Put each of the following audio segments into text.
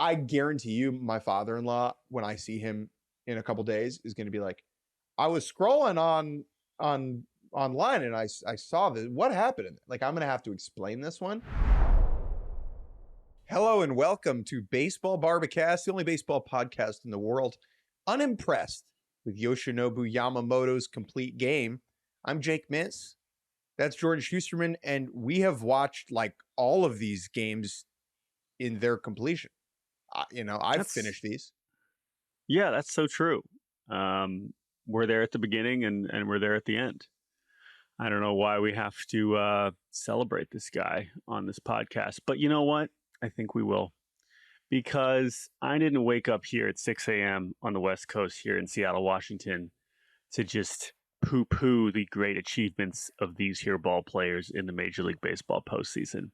I guarantee you my father-in-law, when I see him in a couple days, is going to be like, I was scrolling online and I saw this. What happened? Like, I'm going to have to explain this one. Hello and welcome to Baseball Barbacast, the only baseball podcast in the world unimpressed with Yoshinobu Yamamoto's complete game. I'm Jake Mintz. That's Jordan Shusterman, and we have watched like all of these games in their completion. I've finished these. Yeah, that's so true. We're there at the beginning and we're there at the end. I don't know why we have to celebrate this guy on this podcast, but you know what? I think we will. Because I didn't wake up here at 6 a.m. on the West Coast here in Seattle, Washington, to just poo-poo the great achievements of these here ball players in the Major League Baseball postseason.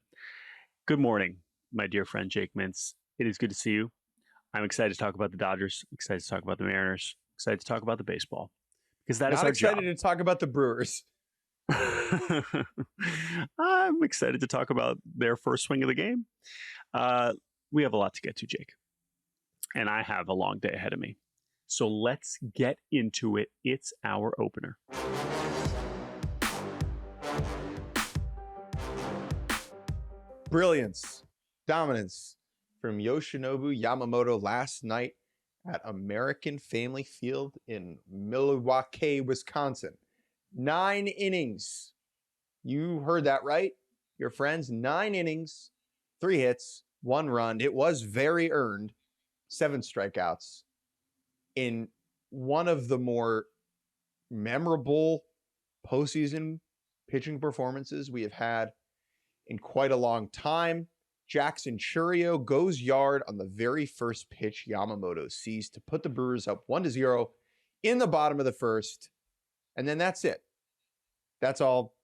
Good morning, my dear friend Jake Mintz. It is good to see you. I'm excited to talk about the Dodgers. I'm excited to talk about the Mariners. I'm excited to talk about the baseball. Because that is our job. Not excited to talk about the Brewers. I'm excited to talk about their first swing of the game. We have a lot to get to, Jake. And I have a long day ahead of me. So let's get into it. It's our opener. Brilliance, dominance from Yoshinobu Yamamoto last night at American Family Field in Milwaukee, Wisconsin. 9 innings. You heard that right, your friends. 9 innings, 3 hits, 1 run. It was very earned. 7 strikeouts in one of the more memorable postseason pitching performances we have had in quite a long time. Jackson Chourio goes yard on the very first pitch Yamamoto sees to put the Brewers up 1-0 in the bottom of the first. And then that's it. That's all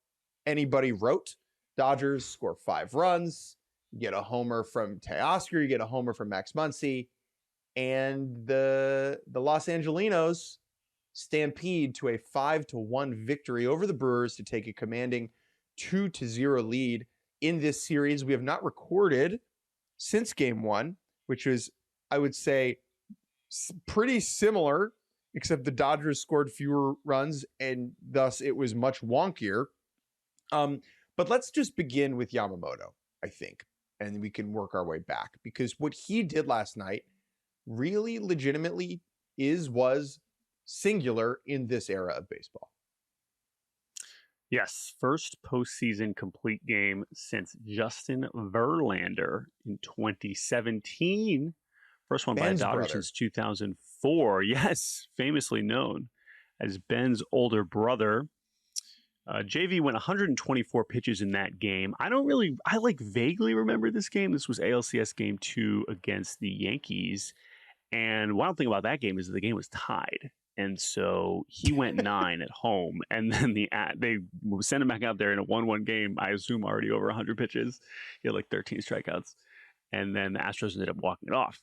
anybody wrote. Dodgers score 5 runs. You get a homer from Teoscar. You get a homer from Max Muncy. And the Los Angelinos stampede to a 5-1 victory over the Brewers to take a commanding 2-0 lead in this series. We have not recorded since game 1, which was, I would say, pretty similar, except the Dodgers scored fewer runs and thus it was much wonkier. But let's just begin with Yamamoto, I think, and we can work our way back, because what he did last night really legitimately was singular in this era of baseball. Yes, first postseason complete game since Justin Verlander in 2017. First one Ben's by a Dodger brother. since 2004. Yes, famously known as Ben's older brother. JV went 124 pitches in that game. I vaguely remember this game. This was ALCS game 2 against the Yankees. And one thing about that game is that the game was tied. And so he went 9 at home, and then they sent him back out there in a 1-1 game. I assume already over 100 pitches. He had like 13 strikeouts, and then the Astros ended up walking it off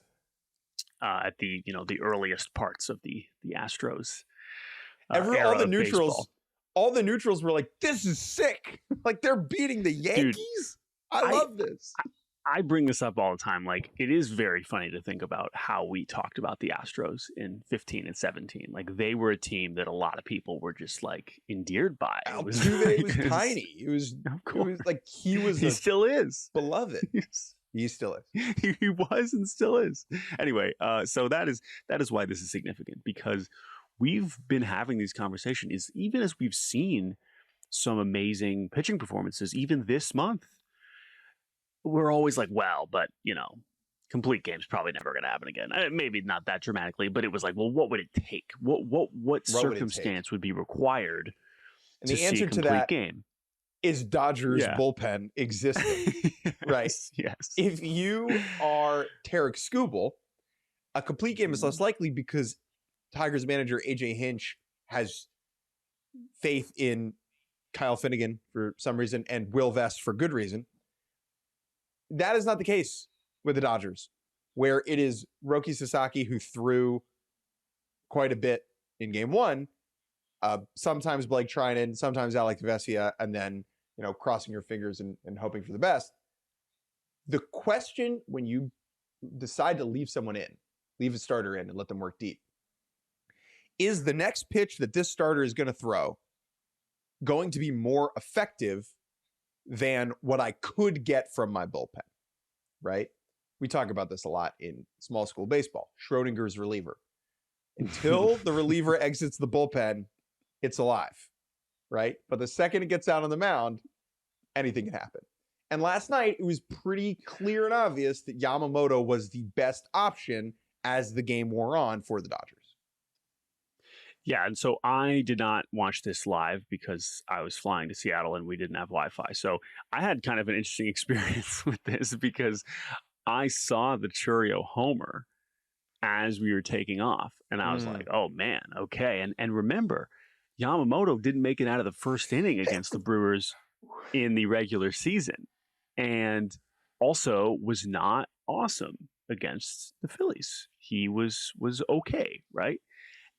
at the earliest parts of the Astros. All the neutrals were like, "This is sick! Like, they're beating the Yankees. Dude, I love this." I bring this up all the time. Like, it is very funny to think about how we talked about the Astros in 15 and 17. Like, they were a team that a lot of people were just like endeared by. Altuve was tiny. He still is beloved. He still is. He was and still is. Anyway, so that is why this is significant, because we've been having these conversations even as we've seen some amazing pitching performances even this month. We're always like, well, but, complete game's probably never going to happen again. Maybe not that dramatically, but it was like, well, what would it take? What circumstance would be required and the answer to that game? Is Dodgers bullpen existing, right? Yes. If you are Tarek Skubal, a complete game is less likely because Tigers manager AJ Hinch has faith in Kyle Finnegan for some reason and Will Vest for good reason. That is not the case with the Dodgers, where it is Roki Sasaki who threw quite a bit in game 1. Sometimes Blake Trinan, sometimes Alec Vesia, and then, crossing your fingers and hoping for the best. The question when you decide to leave someone in, leave a starter in and let them work deep. Is the next pitch that this starter is going to throw going to be more effective than what I could get from my bullpen, right? We talk about this a lot in small school baseball. Schrodinger's reliever. Until the reliever exits the bullpen, it's alive, right? But the second it gets out on the mound, anything can happen. And last night, it was pretty clear and obvious that Yamamoto was the best option as the game wore on for the Dodgers. Yeah, and so I did not watch this live because I was flying to Seattle and we didn't have Wi-Fi. So I had kind of an interesting experience with this because I saw the Churio homer as we were taking off. And I was like, oh, man, okay. And remember, Yamamoto didn't make it out of the first inning against the Brewers in the regular season. And also was not awesome against the Phillies. He was okay, right?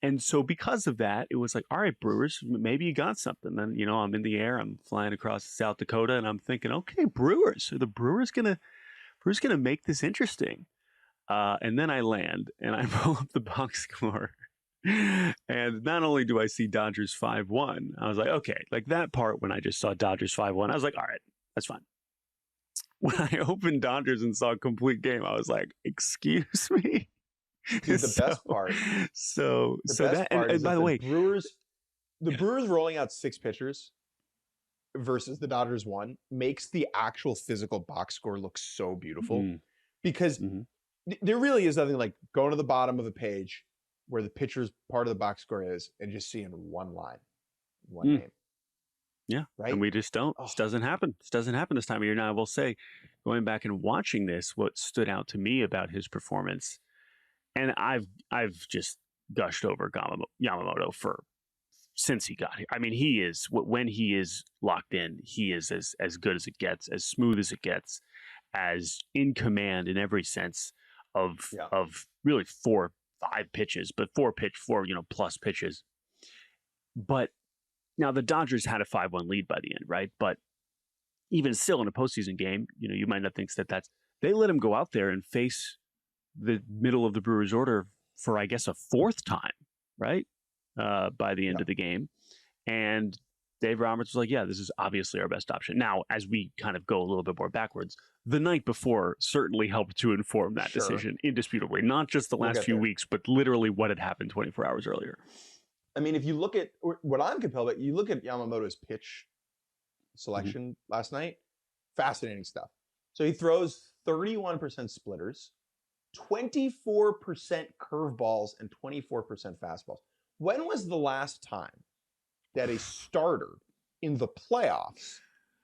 And so because of that, it was like, all right, Brewers, maybe you got something. Then, I'm in the air, I'm flying across South Dakota, and I'm thinking, okay, Brewers, are the Brewers gonna make this interesting? And then I land and I pull up the box score. And not only do I see Dodgers 5-1, I was like, okay, like that part when I just saw Dodgers 5-1, I was like, all right, that's fine. When I opened Dodgers and saw a complete game, I was like, excuse me? Dude, the best part. And by the way, the Brewers rolling out 6 pitchers versus the Dodgers 1 makes the actual physical box score look so beautiful because there really is nothing like going to the bottom of a page where the pitcher's part of the box score is and just seeing one line, one name. Yeah. Right. And we just don't. This doesn't happen. This doesn't happen this time of year. Now, I will say, going back and watching this, what stood out to me about his performance, and I've just gushed over Yamamoto since he got here. I mean, he is, when he is locked in, he is as good as it gets, as smooth as it gets, as in command in every sense of really 4-5 pitches, but 4 plus pitches. But now the Dodgers had a 5-1 lead by the end, right? But even still in a postseason game, you might not think they let him go out there and face the middle of the Brewers order for, I guess, a 4th time, right? By the end of the game. And Dave Roberts was like, yeah, this is obviously our best option. Now, as we kind of go a little bit more backwards, the night before certainly helped to inform that decision, indisputably. Not just the last few weeks, but literally what had happened 24 hours earlier. I mean, if you look at what I'm compelled by, you look at Yamamoto's pitch selection last night, fascinating stuff. So he throws 31% splitters, 24% curveballs, and 24% fastballs. When was the last time that a starter in the playoffs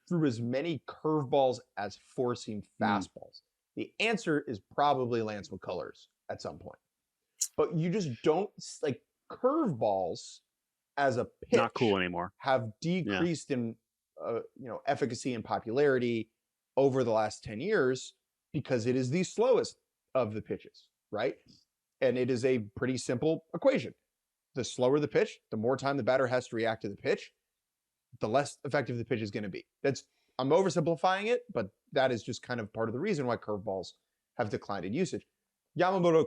threw as many curveballs as four-seam fastballs? The answer is probably Lance McCullers at some point. But you just don't, like, curveballs as a pitch not cool anymore, have decreased in efficacy and popularity over the last 10 years because it is the slowest of the pitches, right? And it is a pretty simple equation. The slower the pitch, the more time the batter has to react to the pitch, the less effective the pitch is going to be. I'm oversimplifying it, but that is just kind of part of the reason why curveballs have declined in usage. Yamamoto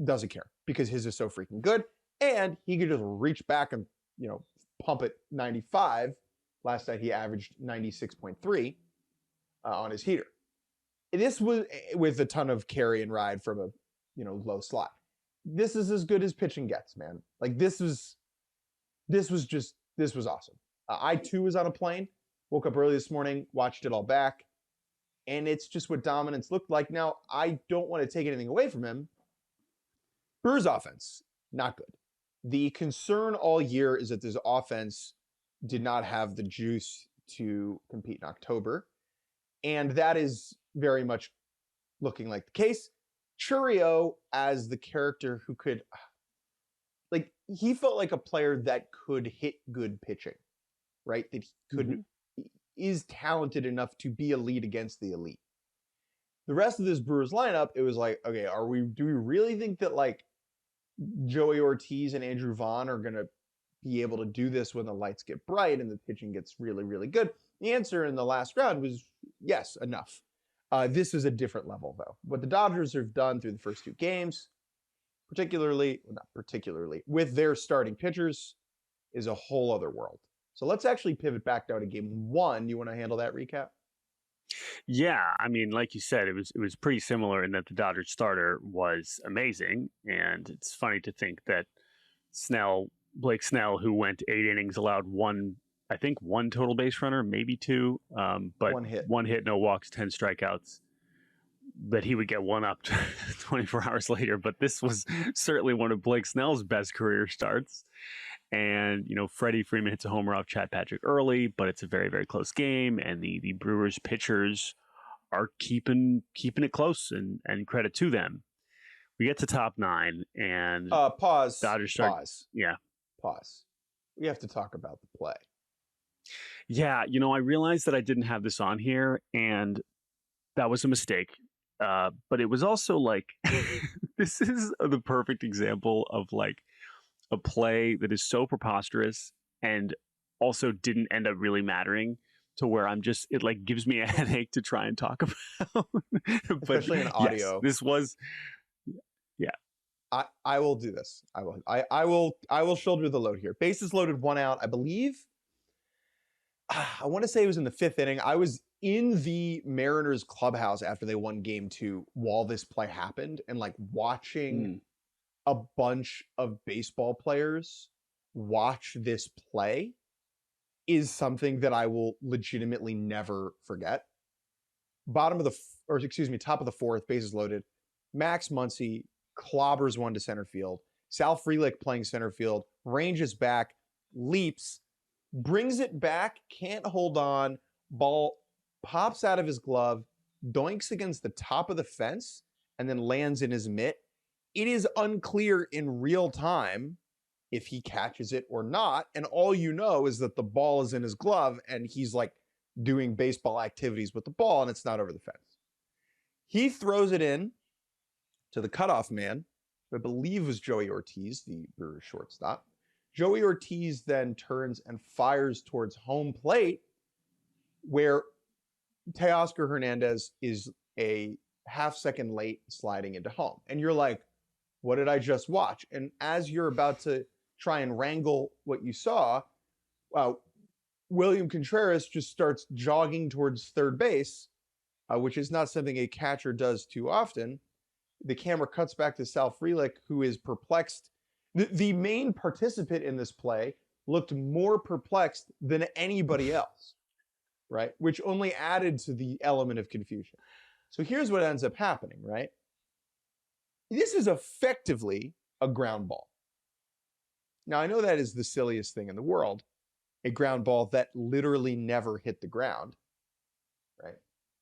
doesn't care because his is so freaking good, and he could just reach back and pump it 95. Last night he averaged 96.3 on his heater. This was with a ton of carry and ride from a low slot. This is as good as pitching gets, man. Like this was awesome. I too was on a plane, woke up early this morning, watched it all back, and it's just what dominance looked like. Now, I don't want to take anything away from him. Brewers offense, not good. The concern all year is that this offense did not have the juice to compete in October, and that is very much looking like the case. Churio as the character who could, he felt like a player that could hit good pitching, right? That he could, is talented enough to be elite against the elite. The rest of this Brewers lineup, it was like, okay, do we really think that like Joey Ortiz and Andrew Vaughn are going to be able to do this when the lights get bright and the pitching gets really, really good? The answer in the last round was yes, enough. This is a different level, though. What the Dodgers have done through the first 2 games, not particularly, with their starting pitchers, is a whole other world. So let's actually pivot back now to game 1. You want to handle that recap? Yeah, I mean, like you said, it was pretty similar in that the Dodgers starter was amazing, and it's funny to think that Blake Snell, who went 8 innings, allowed one total base runner, maybe 2, but one hit, no walks, 10 strikeouts, that he would get one up 24 hours later. But this was certainly one of Blake Snell's best career starts. And, Freddie Freeman hits a homer off Chad Patrick early, but it's a very, very close game. And the Brewers pitchers are keeping it close, and credit to them. We get to top 9 and pause. Dodgers pause. Yeah. Pause. We have to talk about the play. Yeah. I realized that I didn't have this on here, and that was a mistake. But it was also like, this is the perfect example of like a play that is so preposterous and also didn't end up really mattering, to where it like gives me a headache to try and talk about. Especially in audio. Yes, this was, yeah. I will do this. I will shoulder the load here. Bases loaded, 1 out, I believe. I want to say it was in the 5th inning. I was in the Mariners clubhouse after they won game 2 while this play happened, and like watching a bunch of baseball players watch this play is something that I will legitimately never forget. Top of the 4th, bases loaded. Max Muncy clobbers one to center field. Sal Frelick playing center field, ranges back, leaps, brings it back, can't hold on, ball pops out of his glove, doinks against the top of the fence, and then lands in his mitt. It is unclear in real time if he catches it or not, and all you know is that the ball is in his glove, and he's like doing baseball activities with the ball, and it's not over the fence. He throws it in to the cutoff man, who I believe was Joey Ortiz, the Brewers shortstop. Joey Ortiz then turns and fires towards home plate, where Teoscar Hernandez is a half-second late sliding into home. And you're like, what did I just watch? And as you're about to try and wrangle what you saw, William Contreras just starts jogging towards third base, which is not something a catcher does too often. The camera cuts back to Sal Frelick, who is perplexed. The main participant in this play looked more perplexed than anybody else, right? Which only added to the element of confusion. So here's what ends up happening, right? This is effectively a ground ball. Now, I know that is the silliest thing in the world, a ground ball that literally never hit the ground, right?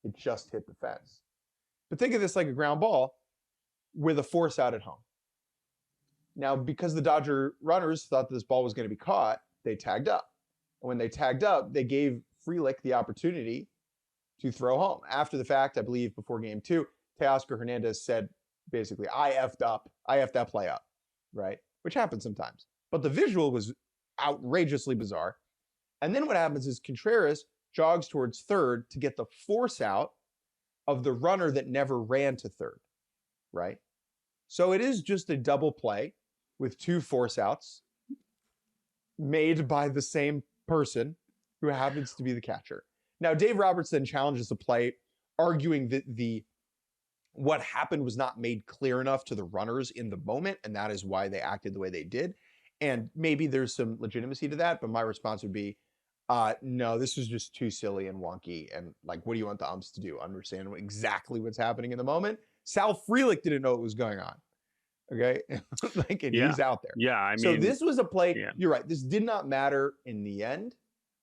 It just hit the fence. But think of this like a ground ball with a force out at home. Now, because the Dodger runners thought this ball was going to be caught, they tagged up. And when they tagged up, they gave Frelick the opportunity to throw home. After the fact, I believe before game 2, Teoscar Hernandez said, basically, I effed up. I effed that play up, right? Which happens sometimes. But the visual was outrageously bizarre. And then what happens is Contreras jogs towards third to get the force out of the runner that never ran to third, right? So it is just a double play with 2 force outs made by the same person who happens to be the catcher. Now, Dave Roberts then challenges the play, arguing that what happened was not made clear enough to the runners in the moment, and that is why they acted the way they did. And maybe there's some legitimacy to that, but my response would be, no, this is just too silly and wonky. And like, what do you want the umps to do? Understand exactly what's happening in the moment? Sal Frelick didn't know what was going on. Okay. He's out there. Yeah. I mean, so this was a play. Yeah. You're right. This did not matter in the end.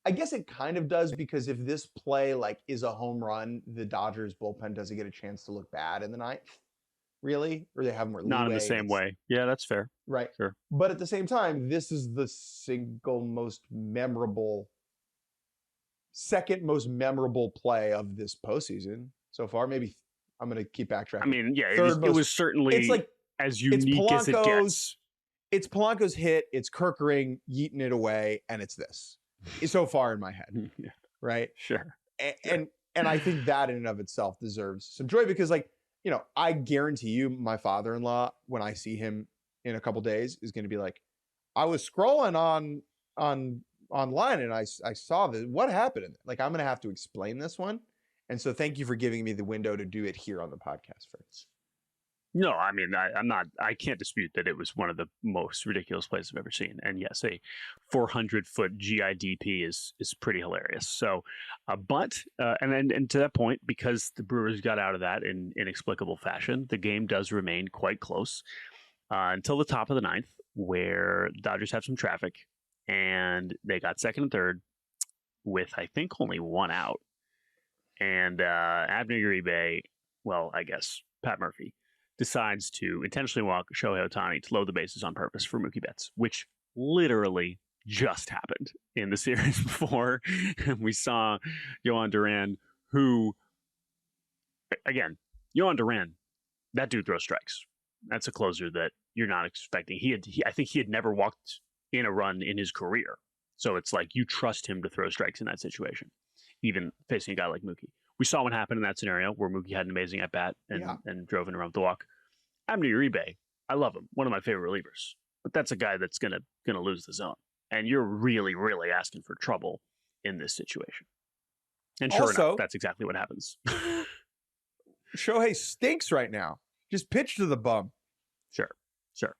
I guess it kind of does, because if this play is a home run, the Dodgers bullpen doesn't get a chance to look bad in the 9th, really, or they have more leeway. Not in the same way. Yeah, that's fair. Right. Sure. But at the same time, this is the second most memorable play of this postseason so far. Maybe I'm going to keep backtracking. I mean, yeah, it was certainly as unique as it gets. It's Polanco's hit, it's Kerkering yeeting it away, and it's this. So far in my head, Yeah. right? Sure. And And I think that in and of itself deserves some joy because, like, I guarantee you my father-in-law, when I see him in a couple days, is going to be like, I was scrolling online and I saw this. What happened? Like, I'm going to have to explain this one. And so thank you for giving me the window to do it here on the podcast first. No, I mean, I can't dispute that it was one of the most ridiculous plays I've ever seen. And yes, a 400-foot GIDP is pretty hilarious. So, and to that point, because the Brewers got out of that in inexplicable fashion, the game does remain quite close until the top of the ninth, where the Dodgers have some traffic and they got second and third with, I think, only one out. And Abner Uribe, well, I guess Pat Murphy, decides to intentionally walk Shohei Ohtani to load the bases on purpose for Mookie Betts, which literally just happened in the series before. We saw Yohan Duran, who, again, Yohan Duran, that dude throws strikes. That's a closer that you're not expecting. I think he had never walked in a run in his career. So it's like you trust him to throw strikes in that situation, even facing a guy like Mookie. We saw what happened in that scenario where Mookie had an amazing at-bat and drove in around the walk. Abner Uribe, I love him. One of my favorite relievers. But that's a guy that's gonna lose the zone. And you're really, really asking for trouble in this situation. And sure enough, that's exactly what happens. Shohei stinks right now. Just pitch to the bum. Sure.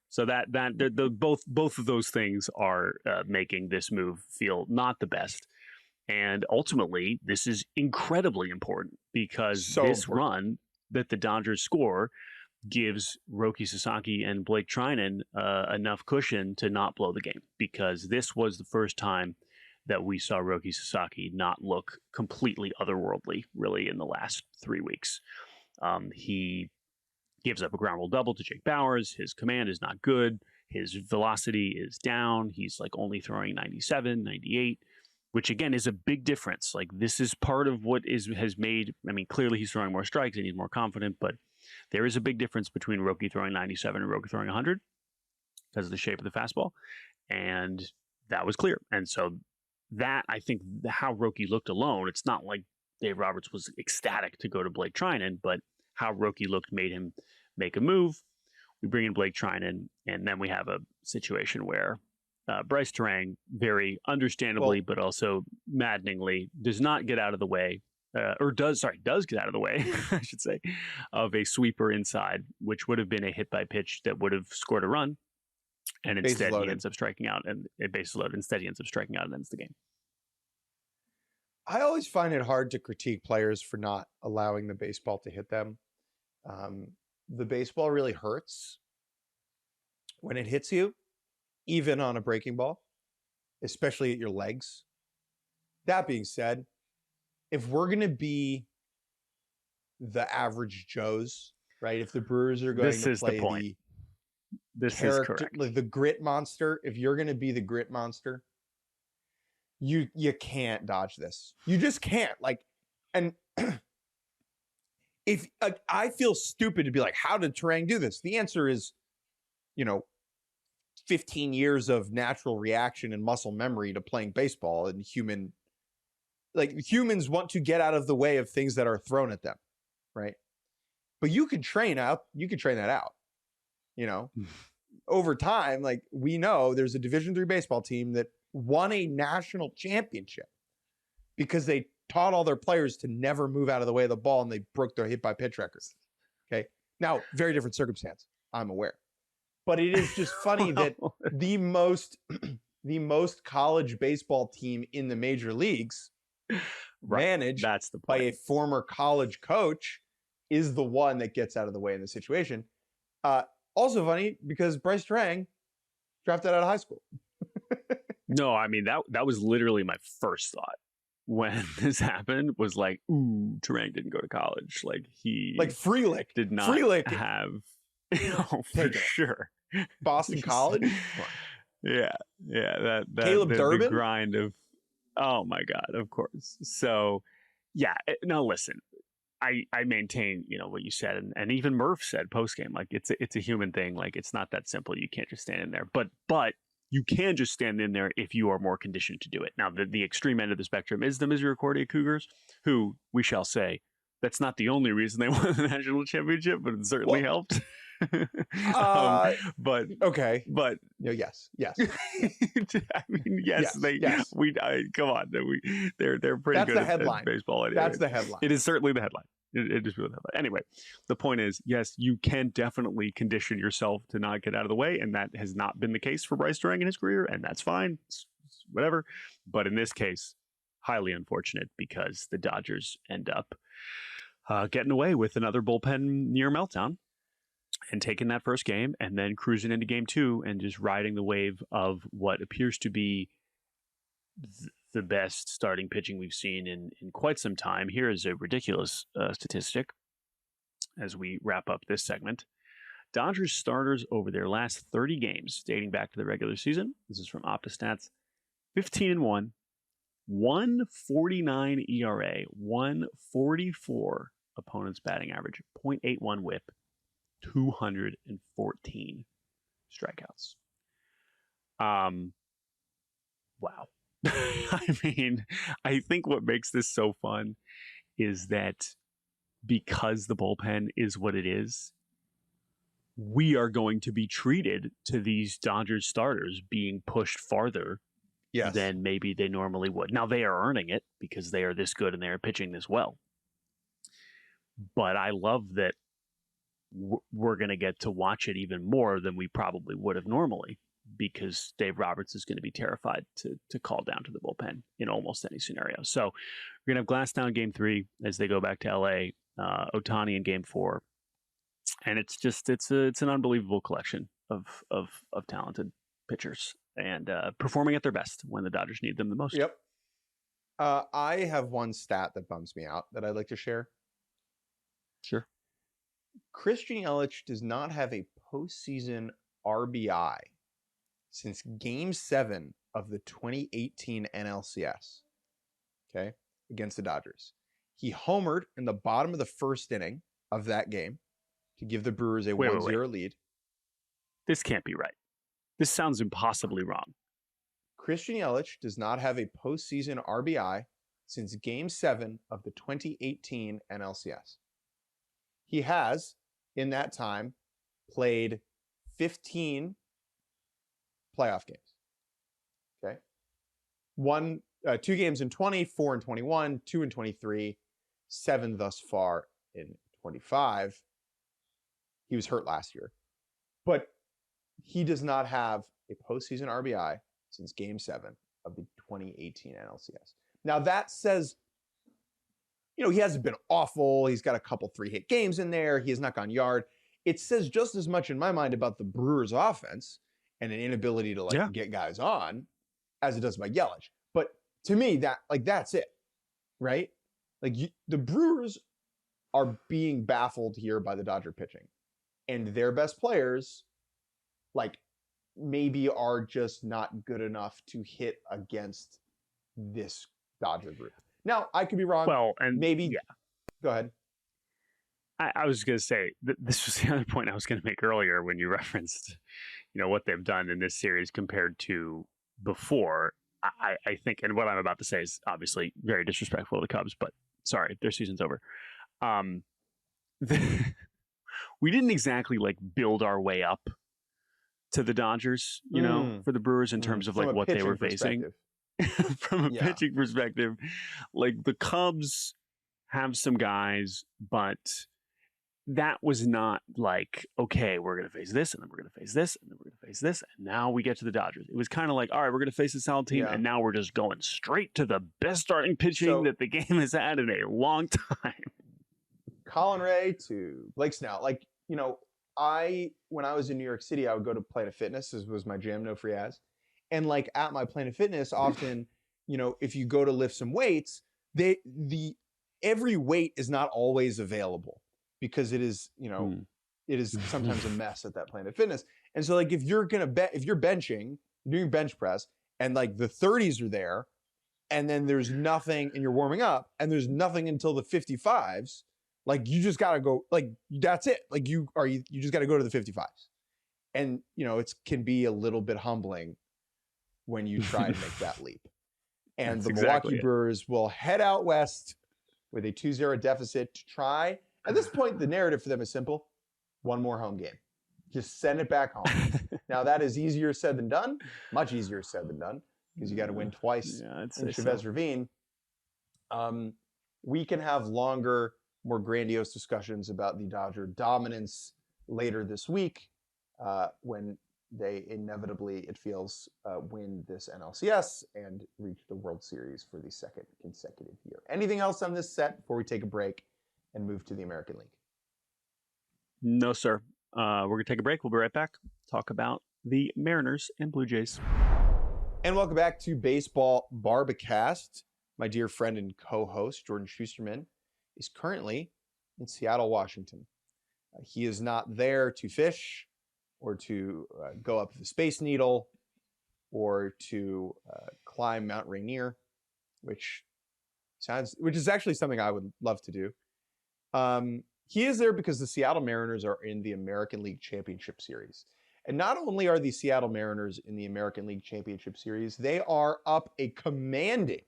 So both of those things are making this move feel not the best. And ultimately, this is incredibly important because run that the Dodgers score gives Roki Sasaki and Blake Trinan enough cushion to not blow the game, because this was the first time that we saw Roki Sasaki not look completely otherworldly, really, in the last 3 weeks. He gives up a ground rule double to Jake Bauers. His command is not good. His velocity is down. He's like only throwing 97, 98. Which again is a big difference. Like, this is part of what has made. I mean, clearly he's throwing more strikes and he's more confident, but there is a big difference between Roki throwing 97 and Roki throwing 100 because of the shape of the fastball, and that was clear. And so that, I think, how Roki looked alone. It's not like Dave Roberts was ecstatic to go to Blake Trinan, but how Roki looked made him make a move. We bring in Blake Trinan, and then we have a situation where Bryce Terang, very understandably, but also maddeningly, does not get out of the way, does get out of the way, I should say, of a sweeper inside, which would have been a hit by pitch that would have scored a run. And instead he ends up striking out, and it bases loaded. Instead he ends up striking out and ends the game. I always find it hard to critique players for not allowing the baseball to hit them. The baseball really hurts when it hits you, even on a breaking ball, especially at your legs. That being said, if we're going to be the average Joes, right? If the Brewers are going to play is correct. Like the grit monster, if you're going to be the grit monster, you can't dodge this. You just can't. Like, and if I feel stupid to be like, how did Terang do this? The answer is, 15 years of natural reaction and muscle memory to playing baseball, and humans want to get out of the way of things that are thrown at them, right? But you could train that out, over time. Like, we know there's a Division III baseball team that won a national championship because they taught all their players to never move out of the way of the ball, and they broke their hit by pitch records. Okay. Now, very different circumstance, I'm aware. But it is just funny that the most college baseball team in the major leagues, managed by a former college coach, is the one that gets out of the way in the situation. Also funny because Bryce Terang drafted out of high school. No, I mean, that was literally my first thought when this happened, was like, ooh, Terang didn't go to college. Like, he Freelick did not have. For sure. Boston College? Yeah. That Caleb Durbin? The grind of, oh my God, of course. So, yeah. No, listen, I maintain, what you said, and even Murph said post game, like, it's a human thing. Like, it's not that simple. You can't just stand in there. But you can just stand in there if you are more conditioned to do it. Now, the extreme end of the spectrum is the Misericordia Cougars, who, we shall say, that's not the only reason they won the national championship, but it certainly helped. But okay, but no, yes. I mean, yes. Come on, they're pretty That's good the headline. at baseball. Anyway. That's the headline. It is certainly the headline. It is really the headline. Anyway, the point is, yes, you can definitely condition yourself to not get out of the way, and that has not been the case for Bryce during in his career, and that's fine. It's whatever. But in this case, highly unfortunate because the Dodgers end up getting away with another bullpen near meltdown and taking that first game and then cruising into game 2 and just riding the wave of what appears to be the best starting pitching we've seen in quite some time. Here is a ridiculous statistic as we wrap up this segment. Dodgers starters over their last 30 games dating back to the regular season. This is from OptaStats. 15-1, 149 ERA, 144 opponent's batting average, 0.81 whip, 214 strikeouts. Wow. I mean, I think what makes this so fun is that because the bullpen is what it is, we are going to be treated to these Dodgers starters being pushed farther than maybe they normally would. Now, they are earning it because they are this good and they are pitching this well. But I love that we're going to get to watch it even more than we probably would have normally, because Dave Roberts is going to be terrified to call down to the bullpen in almost any scenario. So we're going to have Glass down game 3 as they go back to LA, Ohtani in game 4. And it's an unbelievable collection of talented pitchers and performing at their best when the Dodgers need them the most. Yep. I have one stat that bums me out that I'd like to share. Sure. Christian Yelich does not have a postseason RBI since Game 7 of the 2018 NLCS, okay, against the Dodgers. He homered in the bottom of the first inning of that game to give the Brewers a 1-0 lead. This can't be right. This sounds impossibly wrong. Christian Yelich does not have a postseason RBI since Game 7 of the 2018 NLCS. He has, in that time, played 15 playoff games. Okay. 2 games in 20, 4 in 21, 2 in 23, 7 thus far in 25. He was hurt last year. But he does not have a postseason RBI since Game 7 of the 2018 NLCS. Now that says, he hasn't been awful. He's got a couple 3-hit games in there. He has not gone yard. It says just as much in my mind about the Brewers offense and an inability to get guys on as it does about Yelich. But to me, that's it, right? The Brewers are being baffled here by the Dodger pitching, and their best players, maybe are just not good enough to hit against this Dodger group. Now, I could be wrong. Well, and maybe. Yeah. Go ahead. I was going to say, this was the other point I was going to make earlier when you referenced, what they've done in this series compared to before. I think, and what I'm about to say is obviously very disrespectful to the Cubs, but sorry, their season's over. We didn't exactly build our way up to the Dodgers, for the Brewers in terms of what they were facing. From a pitching perspective, the Cubs have some guys, but that was not okay, we're going to face this, and then we're going to face this, and then we're going to face this, and now we get to the Dodgers. It was kind of all right, we're going to face a solid team, and now we're just going straight to the best starting pitching that the game has had in a long time. Colin Ray to Blake Snell. When I was in New York City, I would go to Planet Fitness. This was my gym, no free ads. And at my Planet Fitness, often, if you go to lift some weights, every weight is not always available because it is, it is sometimes a mess at that Planet Fitness. And so if you're benching, doing bench press, and the 30s are there, and then there's nothing, and you're warming up, and there's nothing until the 55s, you just gotta go, that's it. You just gotta go to the 55s. And, it can be a little bit humbling when you try and make that leap. And That's the exactly Milwaukee it. Brewers will head out west with a 2-0 deficit to try. At this point, the narrative for them is simple. One more home game. Just send it back home. Now, that is easier said than done. Much easier said than done, because you got to win twice in Chavez Ravine. We can have longer, more grandiose discussions about the Dodger dominance later this week when they inevitably, it feels, win this NLCS and reach the World Series for the second consecutive year. Anything else on this set before we take a break and move to the American League? No, sir. We're going to take a break. We'll be right back. Talk about the Mariners and Blue Jays. And welcome back to Baseball Barbacast. My dear friend and co-host, Jordan Shusterman, is currently in Seattle, Washington. He is not there to fish or to go up the Space Needle or to climb Mount Rainier, which is actually something I would love to do. He is there because the Seattle Mariners are in the American League Championship Series. And not only are the Seattle Mariners in the American League Championship Series, they are up a commanding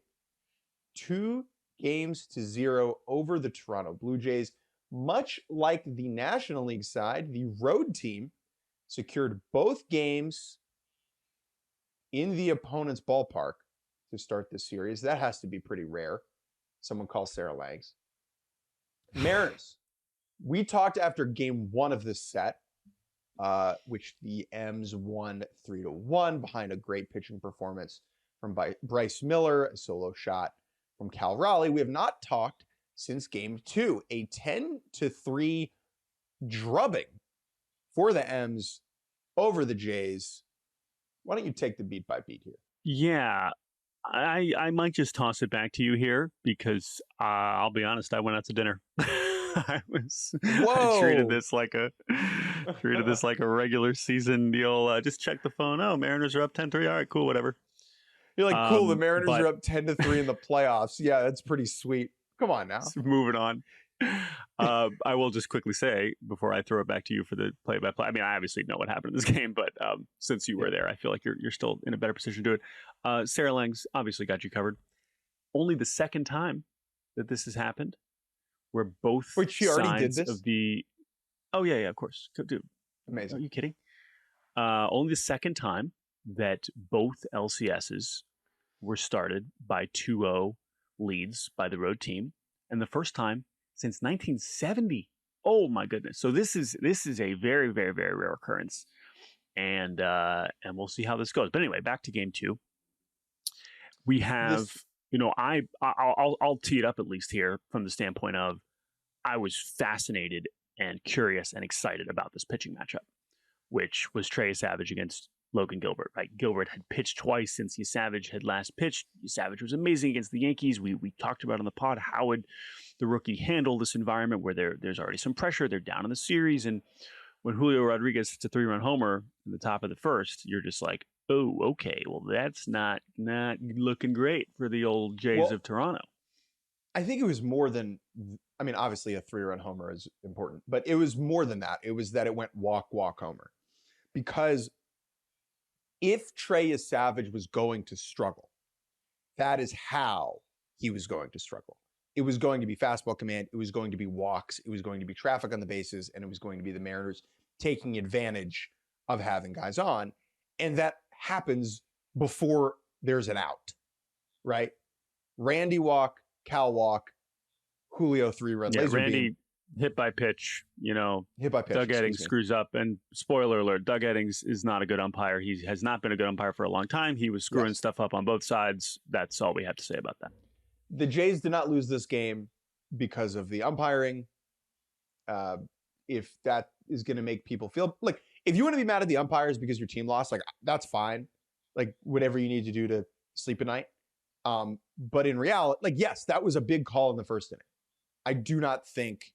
2-0 over the Toronto Blue Jays. Much like the National League side, the road team secured both games in the opponent's ballpark to start this series. That has to be pretty rare. Someone call Sarah Langs. Mariners. We talked after game 1 of this set, which the M's won 3-1 behind a great pitching performance from Bryce Miller, a solo shot from Cal Raleigh. We have not talked since game 2, a 10-3 drubbing for the M's over the Jays. Why don't you take the beat by beat here? Yeah, I might just toss it back to you here because I'll be honest, I went out to dinner. I treated this like a regular season deal. Just check the phone. Oh, Mariners are up 10-3. All right, cool, whatever. You're like, cool, the Mariners are up 10-3 in the playoffs. Yeah, that's pretty sweet. Come on now. Moving on. I will just quickly say, before I throw it back to you for the play-by-play, I mean, I obviously know what happened in this game, but since you were there, I feel like you're still in a better position to do it. Sarah Langs obviously got you covered. Only the second time that this has happened, where both Wait, she already did this? of the... Oh, yeah, of course. Dude. Amazing. Are you kidding? Only the second time that both LCSs were started by 2-0 leads by the road team, and the first time since 1970. Oh my goodness! So this is a very, very, very rare occurrence, and we'll see how this goes. But anyway, back to game 2. We have I'll tee it up at least here from the standpoint of I was fascinated and curious and excited about this pitching matchup, which was Trey Savage against Logan Gilbert, right? Gilbert had pitched twice since Savage had last pitched. Savage was amazing against the Yankees. We talked about on the pod how would the rookie handle this environment where there's already some pressure. They're down in the series. And when Julio Rodriguez hits a 3-run homer in the top of the first, you're just like, oh, okay, well, that's not looking great for the old Jays of Toronto. I think it was more than, I mean, obviously a 3-run homer is important, but it was more than that. It was that it went walk homer. Because if Trey Savage was going to struggle, that is how he was going to struggle. It was going to be fastball command. It was going to be walks. It was going to be traffic on the bases. And it was going to be the Mariners taking advantage of having guys on. And that happens before there's an out, right? Randy walk, Cal walk, Julio 3-run. Yeah, Randy hit by pitch, hit by pitch. Doug Eddings screws up, and spoiler alert, Doug Eddings is not a good umpire. He has not been a good umpire for a long time. He was screwing stuff up on both sides. That's all we have to say about that. The Jays did not lose this game because of the umpiring. If that is going to make people feel like, if you want to be mad at the umpires because your team lost, like, that's fine. Like, whatever you need to do to sleep at night. But in reality, like, yes, that was a big call in the first inning. I do not think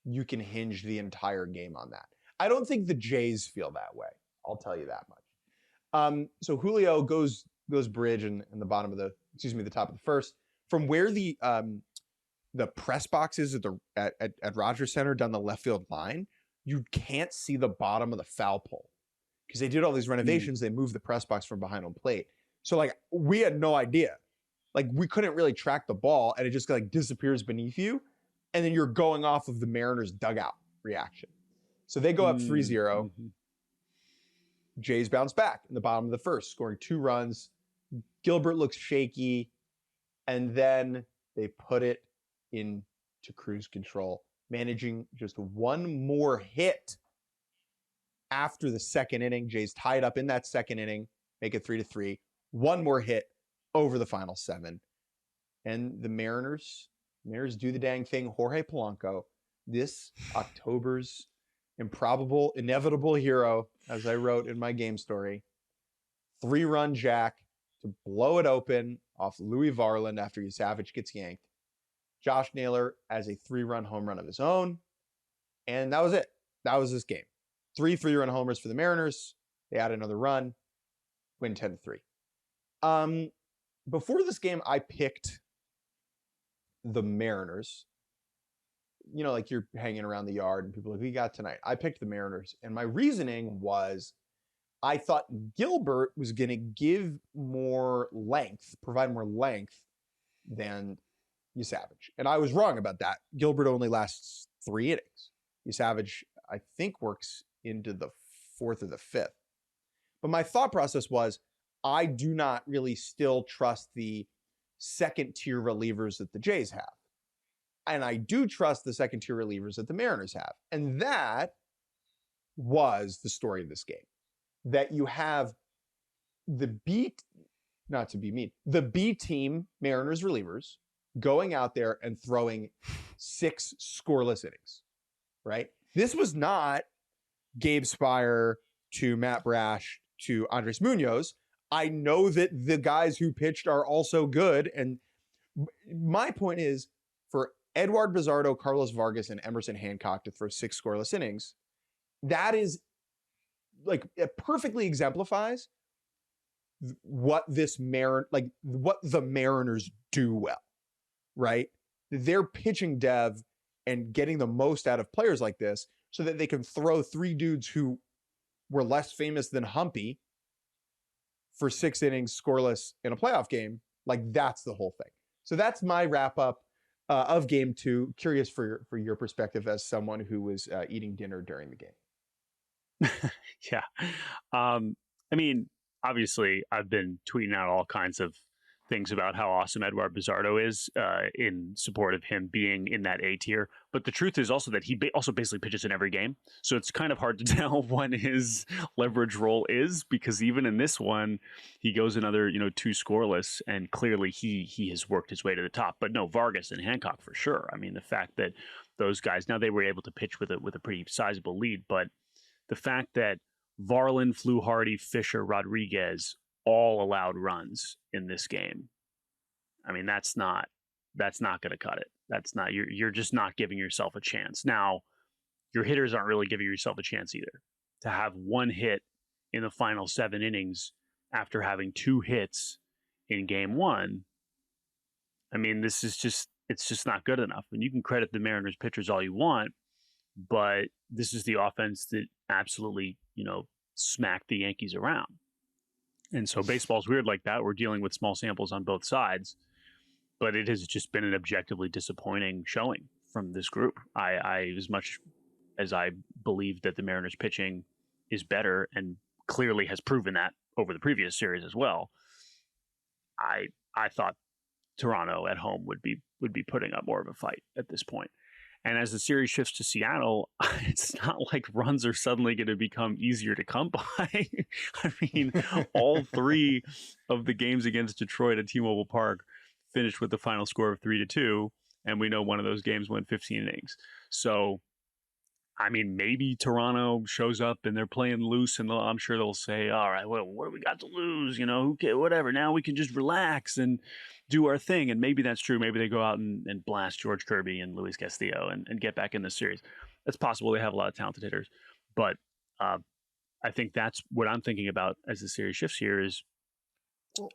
you can hinge the entire game on that. I don't think the Jays feel that way. I'll tell you that much. So Julio goes bridge in the bottom of the top of the first. From where the press box is at Rogers Center down the left field line, you can't see the bottom of the foul pole because they did all these renovations. They moved the press box from behind home plate. So like we had no idea. Like we couldn't really track the ball and it just like disappears beneath you. And then you're going off of the Mariners dugout reaction. So they go up 3-0. Mm-hmm. Jays bounce back in the bottom of the first, scoring 2 runs. Gilbert looks shaky. And then they put it into cruise control, managing just one more hit after the second inning. Jays tied up in that second inning, make it 3-3. One more hit over the final 7. And the Mariners do the dang thing. Jorge Polanco, this October's improbable, inevitable hero, as I wrote in my game story, 3-run jack to blow it open off Louis Varland after Savage gets yanked. Josh Naylor has a 3-run home run of his own. And that was it. That was this game. 3 3-run homers for the Mariners. They add another run, win 10-3. Before this game, I picked the Mariners. You know, like you're hanging around the yard and people are like, we got tonight. I picked the Mariners. And my reasoning was I thought Gilbert was going to give more length, provide more length than Savage. And I was wrong about that. Gilbert only lasts 3 innings. Savage, I think, works into the 4th or the 5th. But my thought process was I do not really still trust the second tier relievers that the Jays have. And I do trust the second tier relievers that the Mariners have. And that was the story of this game. That you have the B, not to be mean, the B team Mariners relievers going out there and throwing 6 scoreless innings, right? This was not Gabe Spire to Matt Brash to Andres Munoz. I know that the guys who pitched are also good. And my point is for Eduard Bizardo, Carlos Vargas, and Emerson Hancock to throw 6 scoreless innings, that is like it perfectly exemplifies what what the Mariners do well, right? They're pitching dev and getting the most out of players like this so that they can throw 3 dudes who were less famous than Humpy for 6 innings scoreless in a playoff game. Like that's the whole thing. So that's my wrap up of game 2. Curious for your perspective as someone who was eating dinner during the game. Yeah. I mean, obviously, I've been tweeting out all kinds of things about how awesome Eduard Bizardo is in support of him being in that A tier. But the truth is also that he also basically pitches in every game. So it's kind of hard to tell what his leverage role is, because even in this one, he goes another 2 scoreless, and clearly he has worked his way to the top. But no, Vargas and Hancock for sure. I mean, the fact that those guys, now they were able to pitch with a pretty sizable lead, but the fact that Varland, Fluharty, Fisher, Rodriguez all allowed runs in this game, I mean, that's not going to cut it. That's not, you're just not giving yourself a chance. Now, your hitters aren't really giving yourself a chance either. To have 1 hit in the final 7 innings after having 2 hits in game 1, I mean, it's just not good enough. And you can credit the Mariners pitchers all you want, but this is the offense that absolutely, smacked the Yankees around. And so baseball's weird like that. We're dealing with small samples on both sides, but it has just been an objectively disappointing showing from this group. I as much as I believe that the Mariners pitching is better and clearly has proven that over the previous series as well, I thought Toronto at home would be putting up more of a fight at this point. And as the series shifts to Seattle, it's not like runs are suddenly going to become easier to come by. I mean, all 3 of the games against Detroit at T-Mobile Park finished with the final score of 3-2, and we know one of those games went 15 innings. So, I mean, maybe Toronto shows up and they're playing loose, and I'm sure they'll say, all right, well, what do we got to lose? Whatever. Now we can just relax and do our thing. And maybe that's true. Maybe they go out and blast George Kirby and Luis Castillo and get back in the series. That's possible. They have a lot of talented hitters. But I think that's what I'm thinking about as the series shifts here is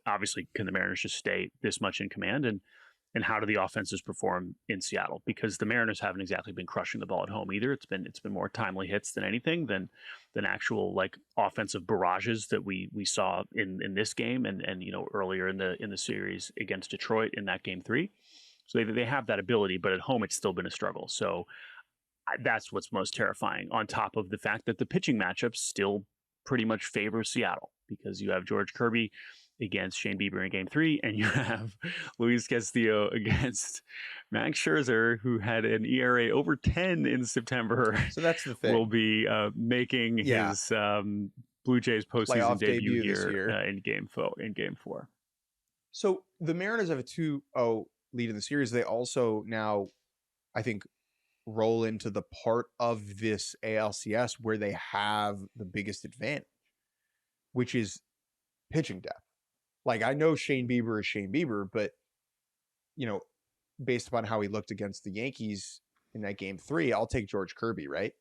obviously, can the Mariners just stay this much in command? And and how do the offenses perform in Seattle? Because the Mariners haven't exactly been crushing the ball at home either. It's been more timely hits than anything than actual like offensive barrages that we saw in this game and earlier in the series against Detroit in that game 3. So they have that ability, but at home it's still been a struggle. So that's what's most terrifying, on top of the fact that the pitching matchups still pretty much favor Seattle, because you have George Kirby against Shane Bieber in game 3, and you have Luis Castillo against Max Scherzer, who had an ERA over 10 in September. So that's the thing. Will be making his Blue Jays postseason debut here in game 4. So the Mariners have a 2-0 lead in the series. They also now, I think, roll into the part of this ALCS where they have the biggest advantage, which is pitching depth. Like, I know Shane Bieber is Shane Bieber, but, based upon how he looked against the Yankees in that game 3, I'll take George Kirby, right?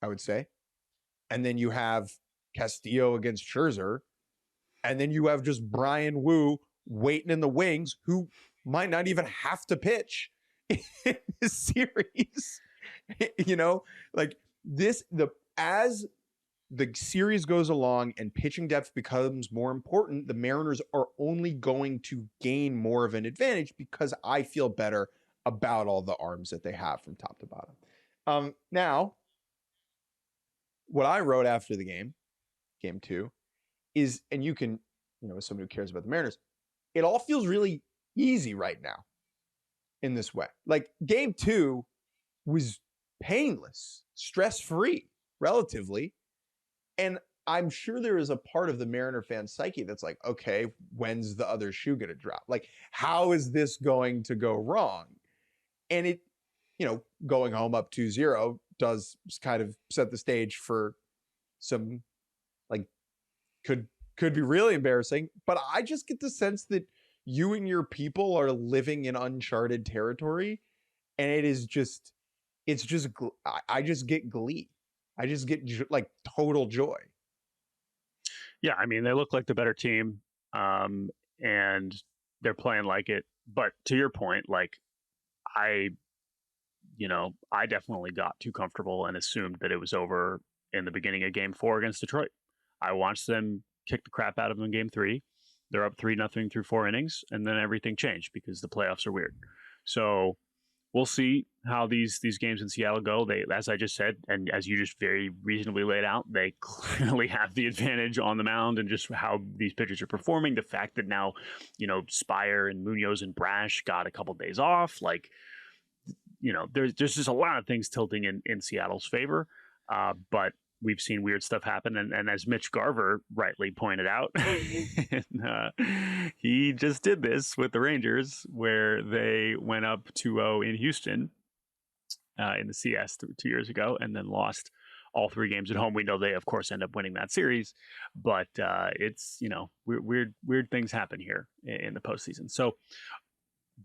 I would say. And then you have Castillo against Scherzer. And then you have just Brian Wu waiting in the wings, who might not even have to pitch in this series. As the series goes along and pitching depth becomes more important, the Mariners are only going to gain more of an advantage because I feel better about all the arms that they have from top to bottom. Now, what I wrote after the game 2, is, and you can, as someone who cares about the Mariners, it all feels really easy right now in this way. Like, game 2 was painless, stress-free, relatively. And I'm sure there is a part of the Mariner fan psyche that's like, okay, when's the other shoe going to drop? Like, how is this going to go wrong? And it, going home up 2-0 does kind of set the stage for some, like, could be really embarrassing. But I just get the sense that you and your people are living in uncharted territory. And I just get glee. I just get like total joy. Yeah, I mean, they look like the better team, and they're playing like it. But to your point, like, I definitely got too comfortable and assumed that it was over in the beginning of game 4 against Detroit. I watched them kick the crap out of them in game 3. They're up 3-0 through 4 innings, and then everything changed because the playoffs are weird. So we'll see how these games in Seattle go. They, as I just said, and as you just very reasonably laid out, they clearly have the advantage on the mound and just how these pitchers are performing. The fact that now, Spire and Munoz and Brash got a couple days off, like, there's just a lot of things tilting in Seattle's favor. But we've seen weird stuff happen. And as Mitch Garver rightly pointed out, he just did this with the Rangers, where they went up 2-0 in Houston in the CS 2 years ago, and then lost all 3 games at home. We know they, of course, end up winning that series, but it's, weird things happen here in the postseason. So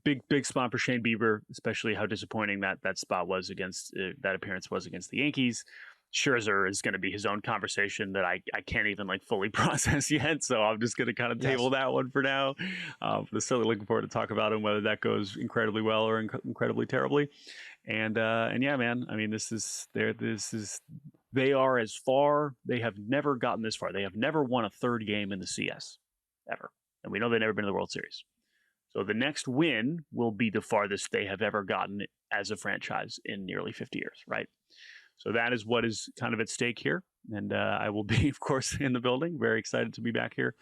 big spot for Shane Bieber, especially how disappointing that spot was against that appearance was against the Yankees. Scherzer is going to be his own conversation that I can't even like fully process yet. So I'm just going to kind of table that one for now. But certainly looking forward to talk about him, whether that goes incredibly well or incredibly terribly. And yeah, man, I mean, they are as far, they have never gotten this far. They have never won a 3rd game in the CS ever. And we know they've never been to the World Series. So the next win will be the farthest they have ever gotten as a franchise in nearly 50 years, right? So that is what is kind of at stake here. And I will be, of course, in the building. Very excited to be back here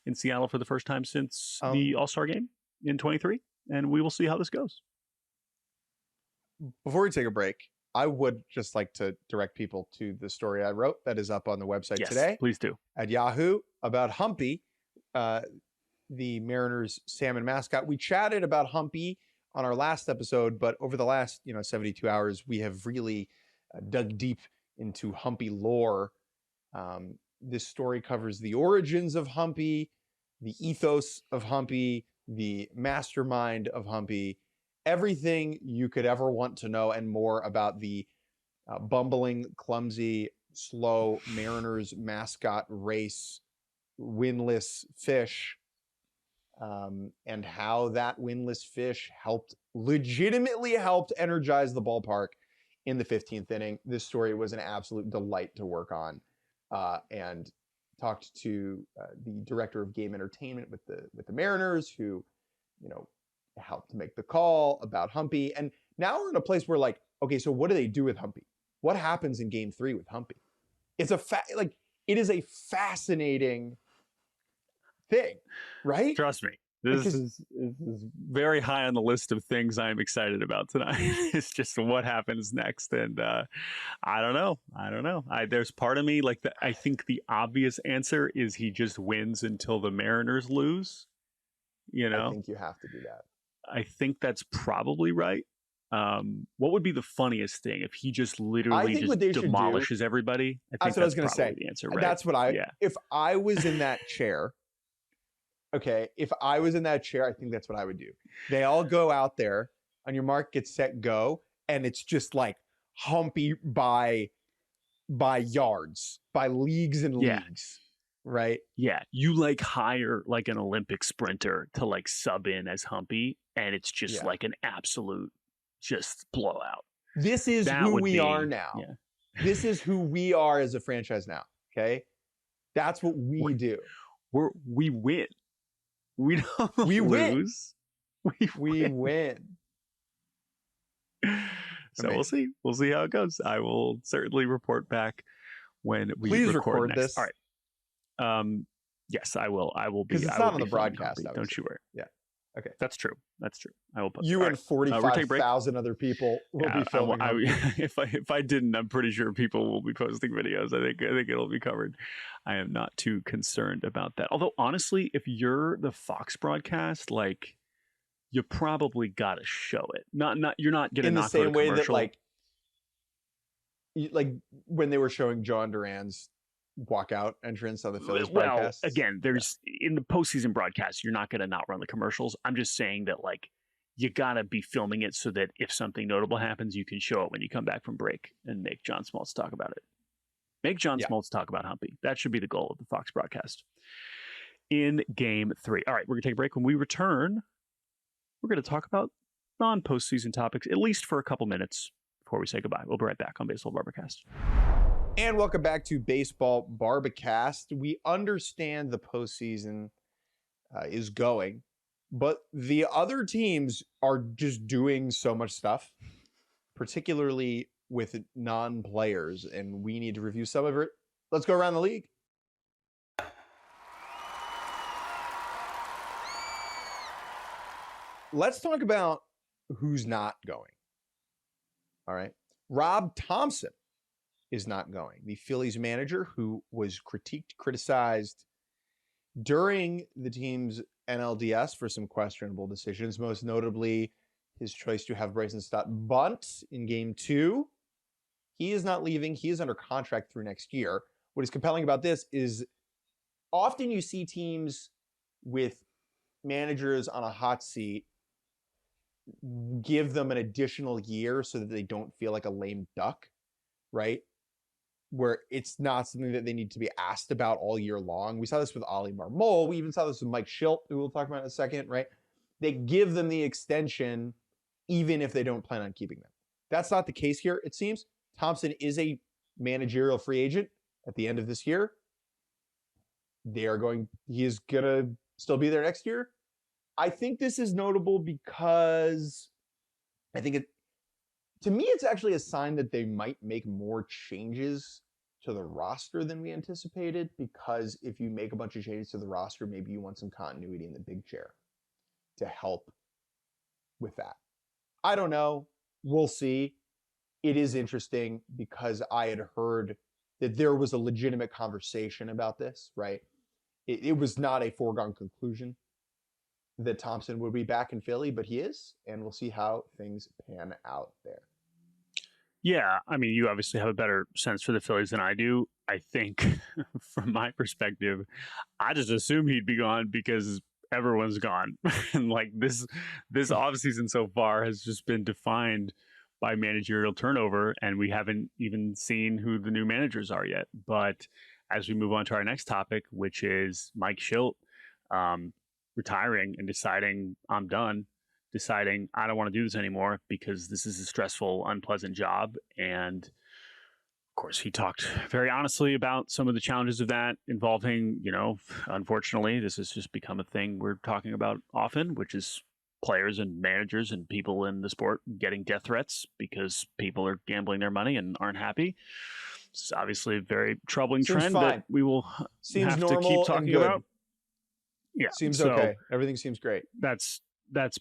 in Seattle for the first time since the All-Star game in 23. And we will see how this goes. Before we take a break, I would just like to direct people to the story I wrote that is up on the website today. Please do. At Yahoo about Humpy, the Mariners salmon mascot. We chatted about Humpy on our last episode, but over the last 72 hours, we have really dug deep into Humpy lore. This story covers the origins of Humpy, the ethos of Humpy, the mastermind of Humpy, everything you could ever want to know and more about the bumbling, clumsy, slow Mariners mascot race, winless fish. and how that winless fish legitimately helped energize the ballpark in the 15th inning. This story was an absolute delight to work on, and talked to the director of game entertainment with the Mariners, who, helped make the call about Humpy. And now we're in a place where, like, okay, so what do they do with Humpy? What happens in Game 3 with Humpy? It is a fascinating thing, right? Trust me, this is very high on the list of things I'm excited about tonight. It's just what happens next, and I don't know. There's part of me I think the obvious answer is he just wins until the Mariners lose. I think you have to do that. I think that's probably right. What would be the funniest thing if he just literally just demolishes everybody? That's what I was going to say. The answer, right? That's what if I was in that chair. Okay, if I was in that chair, I think that's what I would do. They all go out there, on your mark, get set, go, and it's just like Humpy by yards, by leagues and leagues, right? Yeah, you hire an Olympic sprinter to sub in as Humpy, and it's just an absolute just blowout. This is who we are now. Yeah. This is who we are as a franchise now. Okay, that's what we do. We win. We don't lose. We win. So amazing. We'll see how it goes. I will certainly report back when we record next. This. All right. Yes, I will. I will be. Because it's not on the broadcast. Don't you worry. Yeah. Okay. That's true. I will put you and 45,000 other people will be filming. If I didn't, I'm pretty sure people will be posting videos. I think it'll be covered. I am not too concerned about that. Although honestly, if you're the Fox broadcast, you probably got to show it. You're not going to not go to commercial. In the same way that like when they were showing John Duran's walkout entrance on the Phillies broadcast. Again, there's in the postseason broadcast, you're not going to not run the commercials. I'm just saying that you got to be filming it so that if something notable happens, you can show it when you come back from break and make John Smoltz talk about it. Make John Smoltz talk about Humpy. That should be the goal of the Fox broadcast. In Game 3. All right, we're going to take a break. When we return, we're going to talk about non-postseason topics, at least for a couple minutes before we say goodbye. We'll be right back on Baseball Barbercast. And welcome back to Baseball Barbacast. We understand the postseason is going, but the other teams are just doing so much stuff, particularly with non-players, and we need to review some of it. Let's go around the league. Let's talk about who's not going. All right. Rob Thompson is not going. The Phillies manager, who was criticized during the team's NLDS for some questionable decisions, most notably his choice to have Bryson Stott bunt in Game 2. He is not leaving. He is under contract through next year. What is compelling about this is often you see teams with managers on a hot seat give them an additional year so that they don't feel like a lame duck, right? Where it's not something that they need to be asked about all year long. We saw this with Oli Marmol. We even saw this with Mike Schilt, who we'll talk about in a second, right? They give them the extension even if they don't plan on keeping them. That's not the case here, it seems. Thompson is a managerial free agent at the end of this year. He is going to still be there next year. I think this is notable because to me, it's actually a sign that they might make more changes to the roster than we anticipated, because if you make a bunch of changes to the roster, maybe you want some continuity in the big chair to help with that. I don't know. We'll see. It is interesting because I had heard that there was a legitimate conversation about this, right? It was not a foregone conclusion that Thompson would be back in Philly, but he is, and we'll see how things pan out there. Yeah, I mean, you obviously have a better sense for the Phillies than I do. I think, from my perspective, I just assume he'd be gone because everyone's gone. And this offseason so far has just been defined by managerial turnover, and we haven't even seen who the new managers are yet. But as we move on to our next topic, which is Mike Schilt, retiring and deciding I'm done, deciding I don't want to do this anymore because this is a stressful, unpleasant job. And of course, he talked very honestly about some of the challenges of that involving, unfortunately, this has just become a thing we're talking about often, which is players and managers and people in the sport getting death threats because people are gambling their money and aren't happy. It's obviously a very troubling trend that we will have to keep talking about. Yeah, seems okay. Everything seems great. That's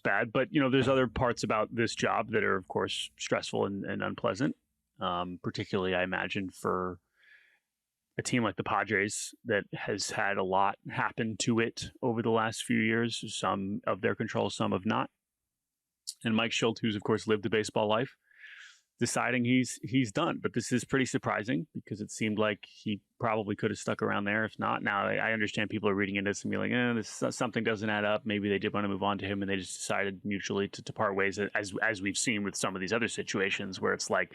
bad, but there's other parts about this job that are, of course, stressful and unpleasant. Particularly, I imagine, for a team like the Padres that has had a lot happen to it over the last few years. Some of their control, some have not. And Mike Schultz, who's of course lived a baseball life, deciding he's done. But this is pretty surprising because it seemed like he probably could have stuck around there. If not, now I understand people are reading into this and being like, this something doesn't add up. Maybe they did want to move on to him and they just decided mutually to part ways, as we've seen with some of these other situations where it's like,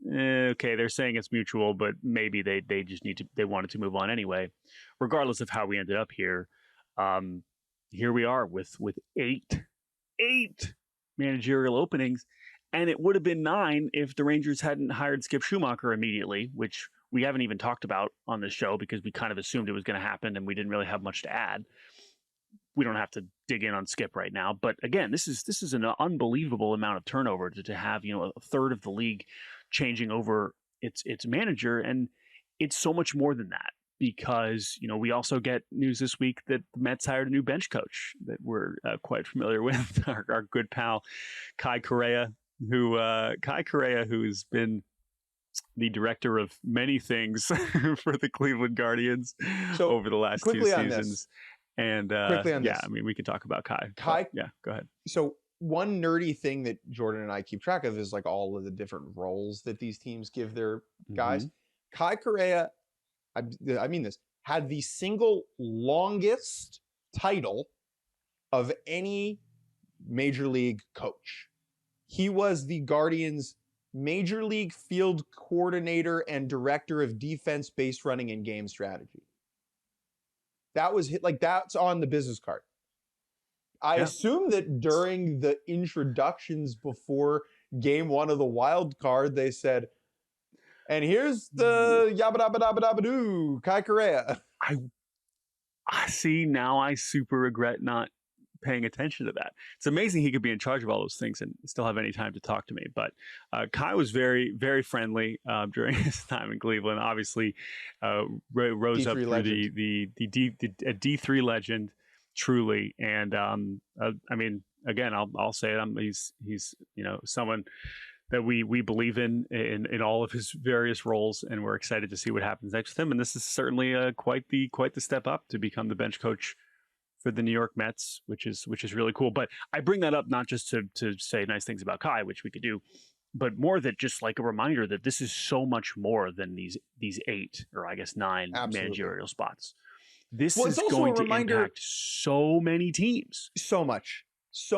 okay, they're saying it's mutual, but maybe they just they wanted to move on anyway. Regardless of how we ended up here, here we are with eight managerial openings, and it would have been 9 if the Rangers hadn't hired Skip Schumacher immediately, which we haven't even talked about on this show because we kind of assumed it was going to happen and we didn't really have much to add. We don't have to dig in on Skip right now, but again, this is an unbelievable amount of turnover to have a third of the league changing over its manager, and it's so much more than that because we also get news this week that the Mets hired a new bench coach that we're quite familiar with, our good pal Kai Correa, who's been the director of many things for the Cleveland Guardians over the last 2 seasons. And I mean, we could talk about Kai. Yeah, go ahead. So one nerdy thing that Jordan and I keep track of is like all of the different roles that these teams give their guys. Kai Correa, I mean this, had the single longest title of any major league coach. He was the Guardians' major league field coordinator and director of defense, base running, and game strategy. That was that's on the business card. I assume that during the introductions before game 1 of the wild card, they said, and here's the yabba dabba dabba dabba doo, Kai Correa. I see now. I super regret not paying attention to that. It's amazing he could be in charge of all those things and still have any time to talk to me. But Kai was very, very friendly during his time in Cleveland. Obviously, rose D3 up through the D3 legend, truly. And I mean, again, I'll say it. He's someone that we believe in all of his various roles, and we're excited to see what happens next with him. And this is certainly quite the step up to become the bench coach for the New York Mets, which is really cool. But I bring that up not just to say nice things about Kai, which we could do, but more that just like a reminder that this is so much more than these 8 or I guess 9 managerial spots. This is going to impact so many teams. So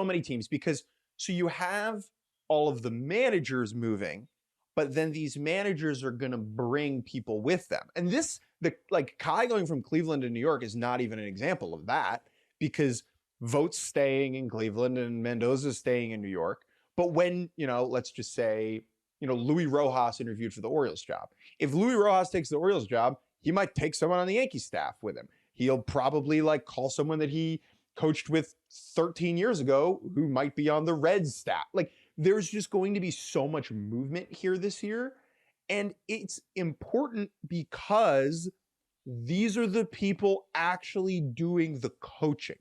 many teams, because so you have all of the managers moving, but then these managers are going to bring people with them. And Kai going from Cleveland to New York is not even an example of that, because Vogt's staying in Cleveland and Mendoza's staying in New York. But when, let's just say, Louis Rojas interviewed for the Orioles job. If Louis Rojas takes the Orioles job, he might take someone on the Yankees staff with him. He'll probably call someone that he coached with 13 years ago who might be on the Reds staff. There's just going to be so much movement here this year. And it's important because these are the people actually doing the coaching.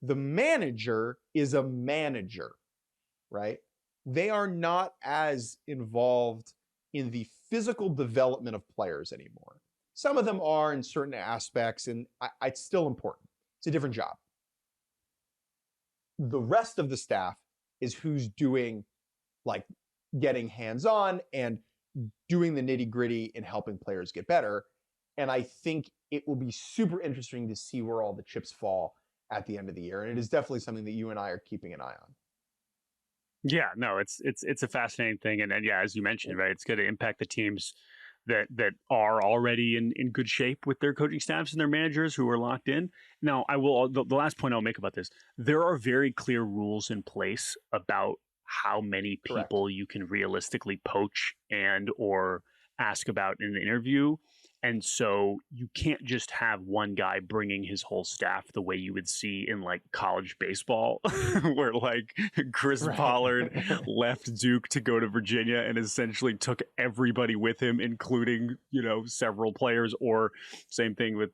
The manager is a manager, right? They are not as involved in the physical development of players anymore. Some of them are in certain aspects, and it's still important. It's a different job. The rest of the staff is who's doing getting hands-on and doing the nitty-gritty and helping players get better. And I think it will be super interesting to see where all the chips fall at the end of the year. And it is definitely something that you and I are keeping an eye on. Yeah, no, it's a fascinating thing. And yeah, as you mentioned, right, it's going to impact the teams that are already in good shape with their coaching staffs and their managers who are locked in. Now, the last point I'll make about this, there are very clear rules in place about how many Correct. people you can realistically poach and or ask about in an interview. And so you can't just have one guy bringing his whole staff the way you would see in like college baseball, where like Chris Pollard left Duke to go to Virginia and essentially took everybody with him, including, several players, or same thing with,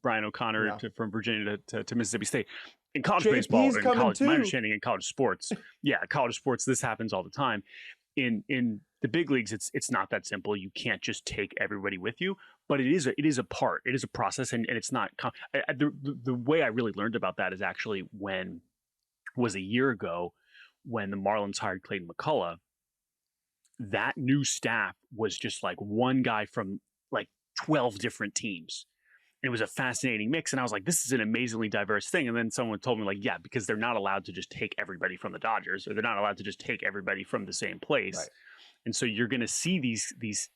Brian O'Connor from Virginia to Mississippi State. In college baseball, in college, my understanding in college sports, college sports, this happens all the time. In the big leagues, it's not that simple. You can't just take everybody with you, but it is a process, and it's not. The way I really learned about that is actually was a year ago when the Marlins hired Clayton McCullough. That new staff was just like one guy from like 12 different teams. It was a fascinating mix, and I was like, this is an amazingly diverse thing. And then someone told me, like, yeah, because they're not allowed to just take everybody from the Dodgers, or they're not allowed to just take everybody from the same place. Right. And so you're going to see these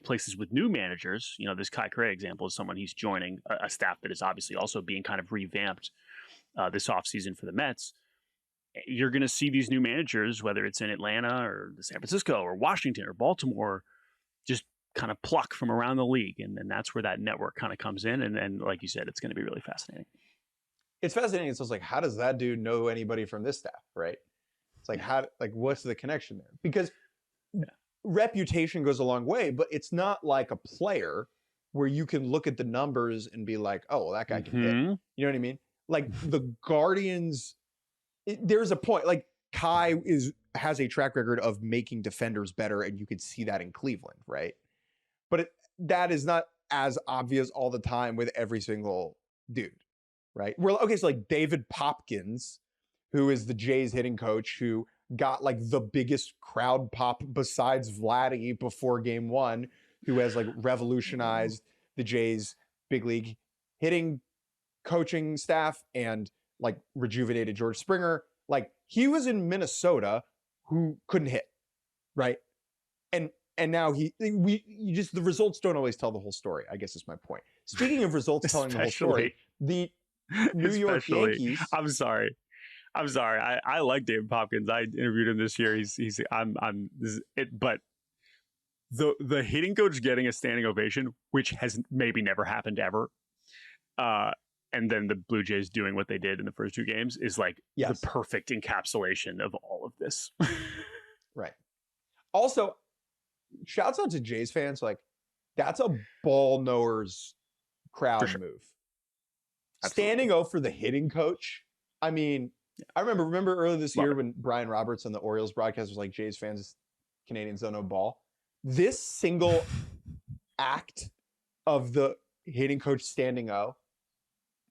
places with new managers. This Kai Correa example is someone he's joining a staff that is obviously also being kind of revamped this offseason for the Mets. You're going to see these new managers, whether it's in Atlanta or San Francisco or Washington or Baltimore, just kind of pluck from around the league, and that's where that network kind of comes in, and like you said, it's going to be really fascinating. It's fascinating. It's just like, how does that dude know anybody from this staff, right? It's like, what's the connection there? Because reputation goes a long way, but it's not like a player where you can look at the numbers and be like, oh, well, that guy can hit. You know what I mean? Like the Guardians, there's a point. Like Kai has a track record of making defenders better, and you could see that in Cleveland, right? But that is not as obvious all the time with every single dude, right? So like David Popkins, who is the Jays hitting coach, who got like the biggest crowd pop besides Vladdy before game one, who has like revolutionized the Jays big league hitting coaching staff and like rejuvenated George Springer. Like he was in Minnesota who couldn't hit, right? And now the results don't always tell the whole story, I guess is my point. Speaking of results telling the whole story, the New York Yankees. I'm sorry. I like David Popkins. I interviewed him this year. But the hitting coach getting a standing ovation, which has maybe never happened ever, and then the Blue Jays doing what they did in the first two games is like the perfect encapsulation of all of this. Right. Also, shouts out to Jays fans. Like, that's a ball knowers crowd move. Absolutely. Standing O for the hitting coach. I mean, I remember earlier this year when Brian Roberts on the Orioles broadcast was like, Jays fans, Canadians don't know ball. This single act of the hitting coach standing O.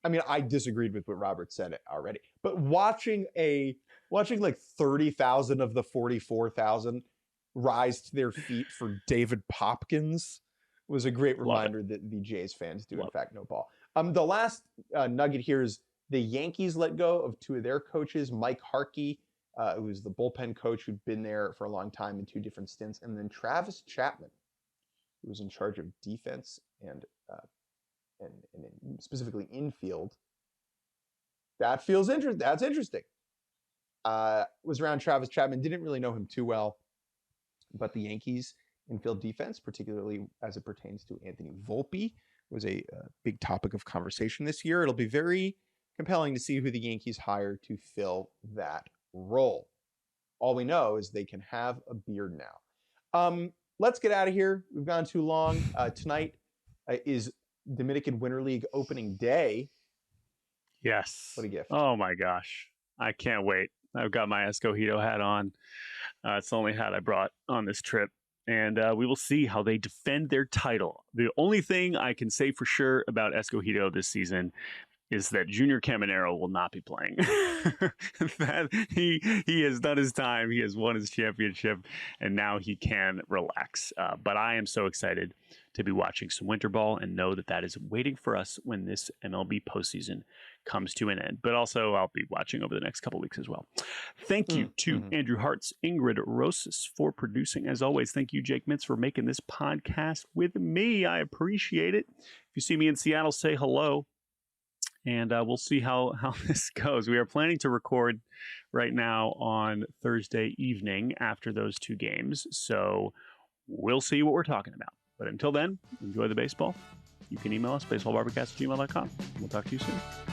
I mean, I disagreed with what Roberts said already, but watching like 30,000 of the 44,000 rise to their feet for David Popkins was a great reminder that the Jays fans do in fact know ball. The last nugget here is the Yankees let go of two of their coaches, Mike Harkey, who was the bullpen coach who'd been there for a long time in two different stints, and then Travis Chapman, who was in charge of defense and specifically infield. That's interesting. Was around Travis Chapman, didn't really know him too well, but the Yankees infield defense, particularly as it pertains to Anthony Volpe, was a big topic of conversation this year. It'll be very compelling to see who the Yankees hire to fill that role. All we know is they can have a beard now. Let's get out of here. We've gone too long. Tonight is Dominican Winter League opening day. Yes. What a gift. Oh my gosh. I can't wait. I've got my Escogido hat on. It's the only hat I brought on this trip. And we will see how they defend their title. The only thing I can say for sure about Escogido this season is that Junior Caminero will not be playing. That he has done his time. He has won his championship, and now he can relax. But I am so excited to be watching some winter ball and know that that is waiting for us when this MLB postseason comes to an end. But also, I'll be watching over the next couple weeks as well. Thank you to Andrew Hartz, Ingrid Rosas for producing. As always, thank you, Jake Mintz, for making this podcast with me. I appreciate it. If you see me in Seattle, say hello. And we'll see how this goes. We are planning to record right now on Thursday evening after those two games. So we'll see what we're talking about. But until then, enjoy the baseball. You can email us, baseballbarbacast@gmail.com. We'll talk to you soon.